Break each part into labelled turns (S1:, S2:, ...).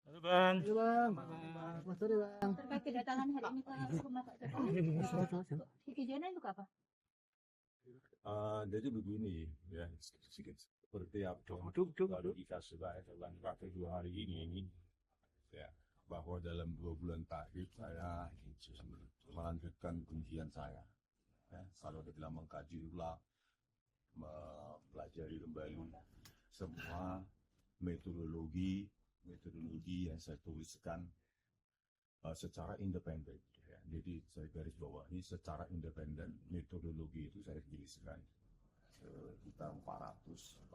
S1: Halo Bang.
S2: Halo Bang, selamat sore Bang.
S3: Terkait kedatangan hari ini ke rumah Pak Jokowi, kejadian itu apa?
S4: Jadi begini ya, seperti apa lalu kita sudah dalam waktu 2 hari ini ya, bahwa dalam 2 bulan terakhir saya melanjutkan penelitian saya ya, kalau dalam mengkaji ulang, mempelajari kembali semua metodologi yang saya tuliskan secara independen ya. Jadi saya garis bawahi secara independen metodologi itu saya tuliskan sekitar 480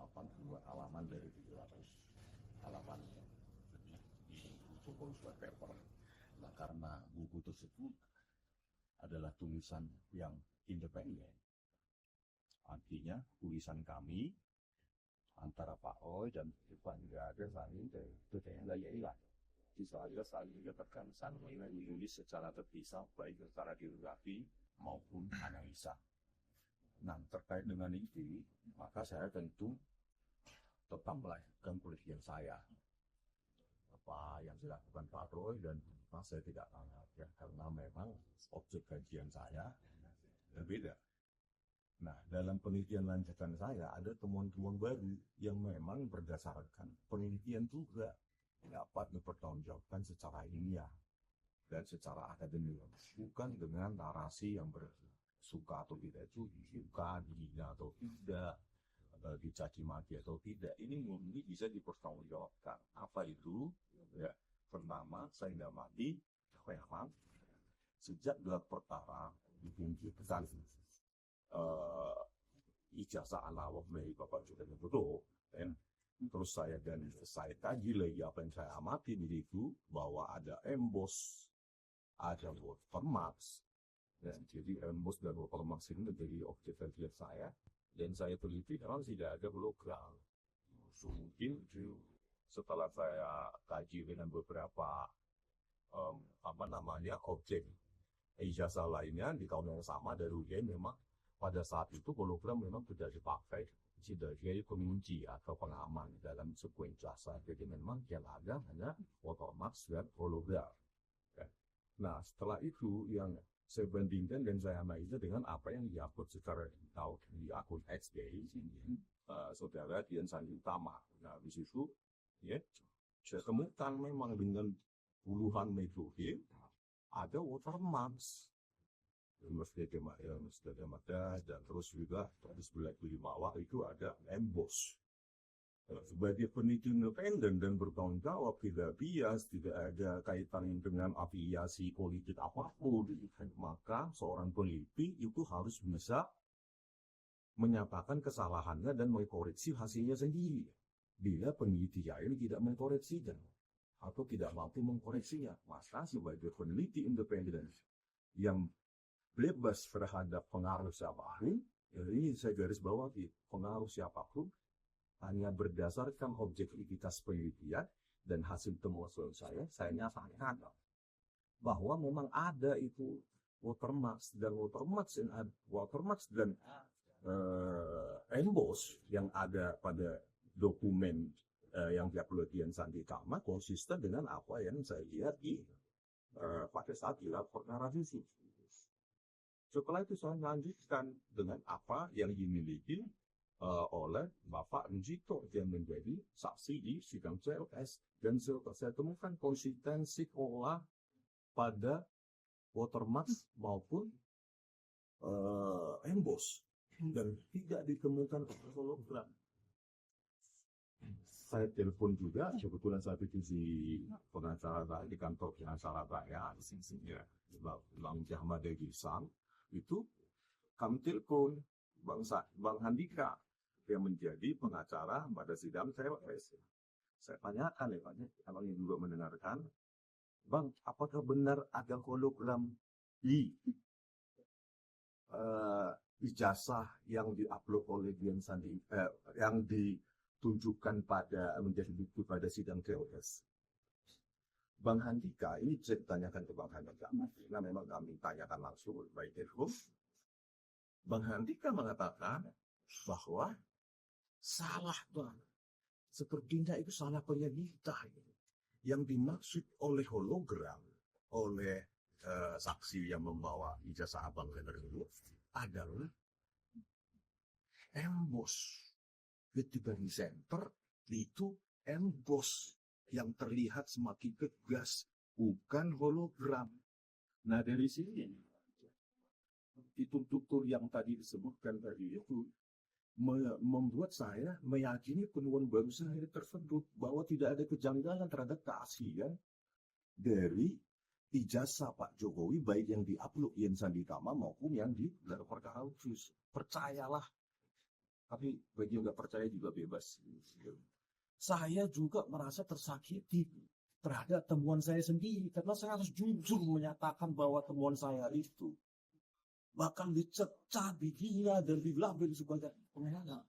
S4: halaman dari 700 halaman di buku surat paper. Nah, karena buku tersebut adalah tulisan yang independen, artinya tulisan kami antara Pak Oy dan Pak nggak ada saling bertanya-tanya. Saya saling menyatakan saling menulis secara terpisah baik secara geografi maupun analisa. Nah, terkait dengan itu, maka saya tentu tetap melanjutkan penelitian saya. Apa yang dilakukan Pak Roy dan saya tidak tahu ya, karena memang objek kajian saya berbeda. Nah, dalam penelitian lanjutan saya ada temuan-temuan baru yang memang berdasarkan penelitian juga dapat dipertanggungjawabkan secara ilmiah dan secara akademik, bukan dengan narasi yang suka atau tidak, itu suka, dihina atau tidak, dicaci maki atau tidak. Ini murni bisa dipertanggungjawabkan. Apa itu? Ya, pertama, saya mati memang sejak gelar perkara ditunjukkan ijazah ala dari Bapak Jokowi Widodo, terus saya kaji lagi apa yang saya amati di situ, bahwa ada emboss, ada watermarks. Dan jadi emboss dan watermarks ini menjadi objek kajian saya, dan saya teliti memang tidak ada hologram. Mungkin setelah saya kaji dengan beberapa objek ijazah lainnya di tahun yang sama dari UGM, memang pada saat itu hologram memang tidak dipakai sebagai pengunci atau pengaman dalam sebuah ijazah. Jadi memang yang ada hanya watermarks dan hologram. Nah, setelah itu yang saya bandingkan dan saya analisa dengan apa yang diupload secara di akun XD saudara Dian Sandi Utama. Nah, di situ ya saya temukan memang dengan puluhan metode ada watermarks. Mesti ada, dan terus juga di sebelah kiri bawah itu ada emboss. Sebagai peneliti independen dan bertanggung jawab, tidak bias, tidak ada kaitan dengan afiliasi politik apapun, maka seorang peneliti itu harus bisa menyatakan kesalahannya dan mengkoreksi hasilnya sendiri. Bila peneliti lain tidak mengkoreksinya atau tidak mampu mengkoreksinya, maka sebagai peneliti independen yang bebas terhadap pengaruh siapapun, jadi saya garis bawahi pengaruh siapapun, hanya berdasarkan objektivitas penelitian dan hasil temuan saya nyatakan bahwa memang ada itu watermarks dan emboss yang ada pada dokumen yang diupload Dian Sandi Utama konsisten dengan apa yang saya lihat pada saat dilaporkan revisi. Setelah itu saya lanjutkan dengan apa yang dimiliki oleh Bapak Njito yang menjadi saksi di sidang CLS, dan saya temukan konsistensi pola pada watermarks maupun emboss dan tidak ditemukan hologram. Saya telepon juga, kebetulan saya itu di pengacara di kantor pengacara saya di sini, Bang Jahmad Degisan. Itu kami telepon Bang Handika yang menjadi pengacara pada sidang CLS. Saya tanyakan kalau yang juga mendengarkan, Bang, apakah benar ada hologram di ijazah yang diupload oleh Dian Sandi yang ditunjukkan pada menjadi bukti pada sidang CLS? Bang Handika, ini saya tanyakan ke Bang Handika, karena memang kami tanyakan langsung by telepon. Bang Handika mengatakan bahwa Salah, Bang. Sepertinya itu salah penyelidikan. Yang dimaksud oleh hologram, oleh saksi yang membawa ijazah abang tersebut adalah emboss. Ketika di center itu emboss yang terlihat semakin tegas, bukan hologram. Nah dari sini fitur-fitur yang tadi disebutkan tadi itu membuat saya meyakini penemuan baru saya tersebut bahwa tidak ada kejanggalan terhadap keaslian dari ijazah Pak Jokowi, baik yang diupload Yen Sanditama maupun yang di gelar perkara khusus. Percayalah, tapi bagi yang nggak percaya juga bebas. Saya juga merasa tersakiti terhadap temuan saya sendiri karena saya harus jujur menyatakan bahwa temuan saya itu bahkan dicecah, dihina, dan dilabel sebagai penghinaan.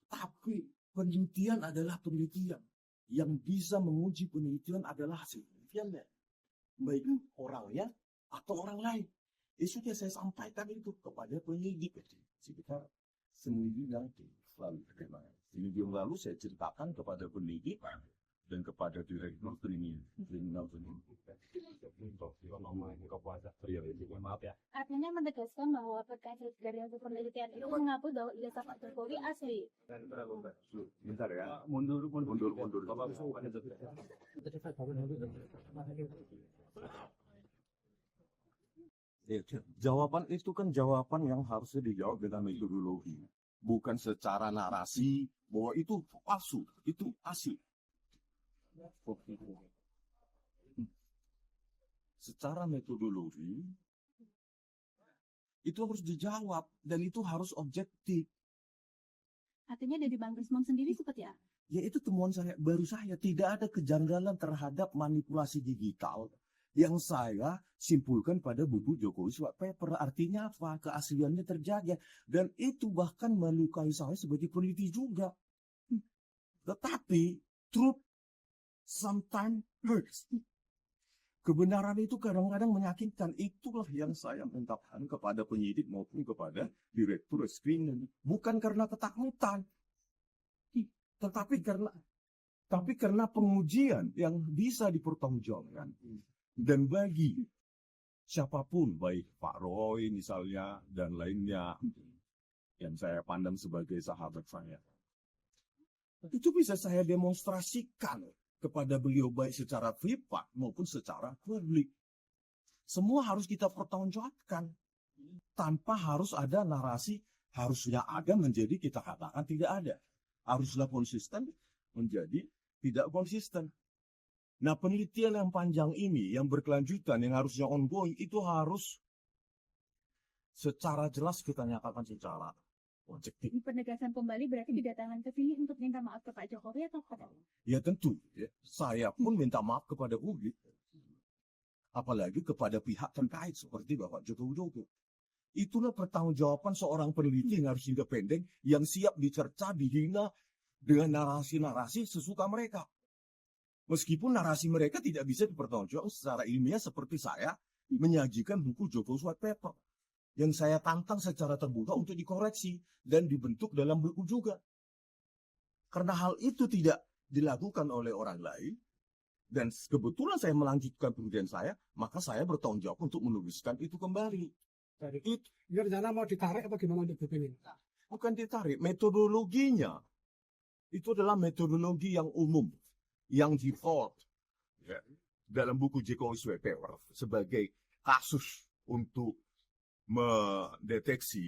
S4: Tapi penelitian adalah penelitian. Yang bisa menguji penelitian adalah hasil penelitiannya. Baik orangnya atau orang lain. Sudah saya sampaikan itu kepada penyidik. Sekitar seminggu yang lalu saya ceritakan kepada penyidik dan kepada direktur kriminal maaf ya.
S3: Artinya menegaskan bahwa berkaca dari hasil penelitian itu mengaku bahwa ijazah Pak Jokowi asli.
S4: Bentar ya. Mundur. Jawaban itu kan jawaban yang harusnya dijawab dengan metodologi, bukan secara narasi bahwa itu palsu, itu asli. Secara metodologi itu harus dijawab dan itu harus objektif.
S3: Artinya dari Bang Rismon sendiri seperti apa?
S4: Ya itu temuan saya, baru saya tidak ada kejanggalan terhadap manipulasi digital yang saya simpulkan pada buku Jokowi White Paper. Artinya apa? Keasliannya terjaga dan itu bahkan melukai saya sebagai peneliti juga. Tetapi truth sometimes hurts. Kebenaran itu kadang-kadang menyakitkan. Itulah yang saya mintakan kepada penyidik maupun kepada direktur screening. Bukan karena ketakutan, tapi karena pengujian yang bisa dipertanggungjawabkan. Dan bagi siapapun, baik Pak Roy misalnya dan lainnya yang saya pandang sebagai sahabat saya, itu bisa saya demonstrasikan kepada beliau baik secara privat maupun secara publik. Semua harus kita pertanggungjawabkan tanpa harus ada narasi harusnya ada menjadi kita katakan tidak ada. Haruslah konsisten menjadi tidak konsisten. Nah penelitian yang panjang ini yang berkelanjutan yang harusnya ongoing itu harus secara jelas kita nyatakan secara objektif.
S3: Penegasan kembali berarti didatangkan ke sini untuk minta maaf ke Pak Jokowi atau kepada?
S4: Ya tentu, ya. Saya pun minta maaf kepada publik, apalagi kepada pihak terkait seperti Bapak Joko Widodo. Itulah pertanggungjawaban seorang peneliti yang harus independen, yang siap dicerca, dihina dengan narasi-narasi sesuka mereka. Meskipun narasi mereka tidak bisa dipertanggungjawabkan secara ilmiah seperti saya menyajikan buku Jokowi White Paper. Yang saya tantang secara terbuka untuk dikoreksi dan dibentuk dalam buku juga. Karena hal itu tidak dilakukan oleh orang lain, dan kebetulan saya melanjutkan penelitian saya, maka saya bertanggung jawab untuk menuliskan itu kembali.
S2: Ini rencana mau ditarik apa gimana untuk buku ini?
S4: Bukan ditarik, metodologinya. Itu adalah metodologi yang umum, yang default ya, dalam buku Jokowi White Paper sebagai kasus untuk mendeteksi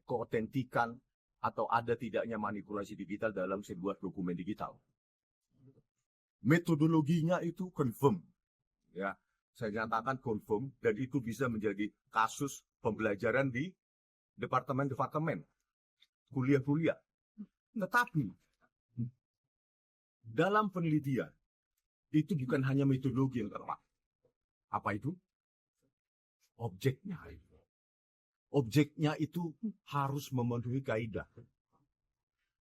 S4: keotentikan atau ada tidaknya manipulasi digital dalam sebuah dokumen digital. Metodologinya itu confirm, ya, saya nyatakan confirm dan itu bisa menjadi kasus pembelajaran di departemen-departemen, kuliah-kuliah. Tetapi dalam penelitian itu bukan hanya metodologi yang tepat. Apa itu? Objeknya. Objeknya itu harus memenuhi kaidah.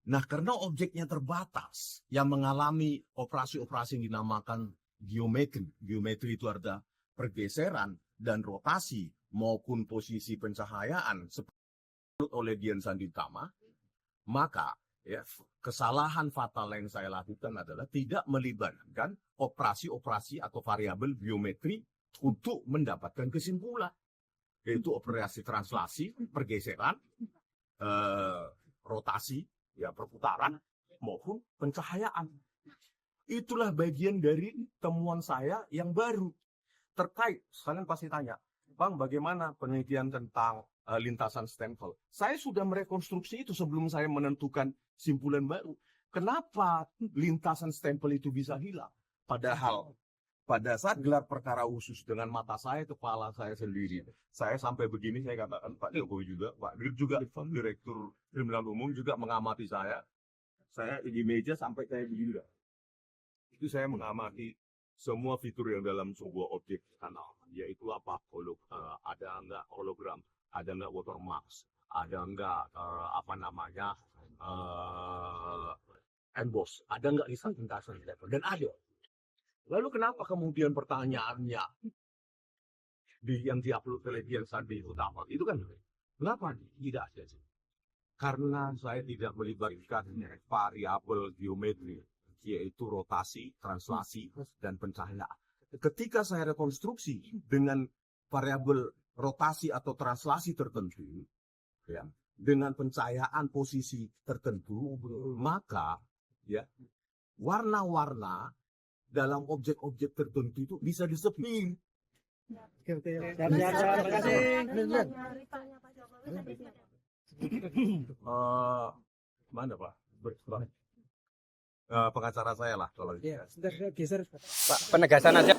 S4: Nah, karena objeknya terbatas, yang mengalami operasi-operasi yang dinamakan geometri. Geometri itu ada pergeseran dan rotasi maupun posisi pencahayaan seperti oleh Dian Sanditama.
S5: Maka ya, kesalahan fatal yang saya lakukan adalah tidak melibatkan operasi-operasi atau variabel biometri untuk mendapatkan kesimpulan, yaitu operasi translasi, pergeseran, rotasi, ya perputaran maupun pencahayaan. Itulah bagian dari temuan saya yang baru terkait. Kalian pasti tanya, Bang, bagaimana penelitian tentang lintasan stempel? Saya sudah merekonstruksi itu sebelum saya menentukan simpulan baru. Kenapa lintasan stempel itu bisa hilang? Padahal pada saat gelar perkara khusus dengan mata saya, kepala saya sendiri, saya sampai begini, saya katakan, Pak Jokowi juga, Pak Dir juga, Direktur Kriminal Umum juga mengamati saya. Saya di meja sampai kayak begini. Itu saya mengamati semua fitur yang dalam sebuah objek kanal, yaitu apa, ada enggak hologram, ada enggak watermark, ada enggak emboss, ada enggak lisan lintasan stempel, dan ada. Lalu kenapa kemudian pertanyaannya yang diupload oleh Dian Sandi utama itu kan, kenapa tidak ada? Karena saya tidak melibatkan variabel geometri, yaitu rotasi, translasi, dan pencahayaan. Ketika saya rekonstruksi dengan variabel rotasi atau translasi tertentu, ya, dengan pencahayaan posisi tertentu, maka ya warna-warna dalam objek-objek tertentu itu bisa disebut. Mana Pak? Pengacara saya lah kalau
S6: Pak, penegasan aja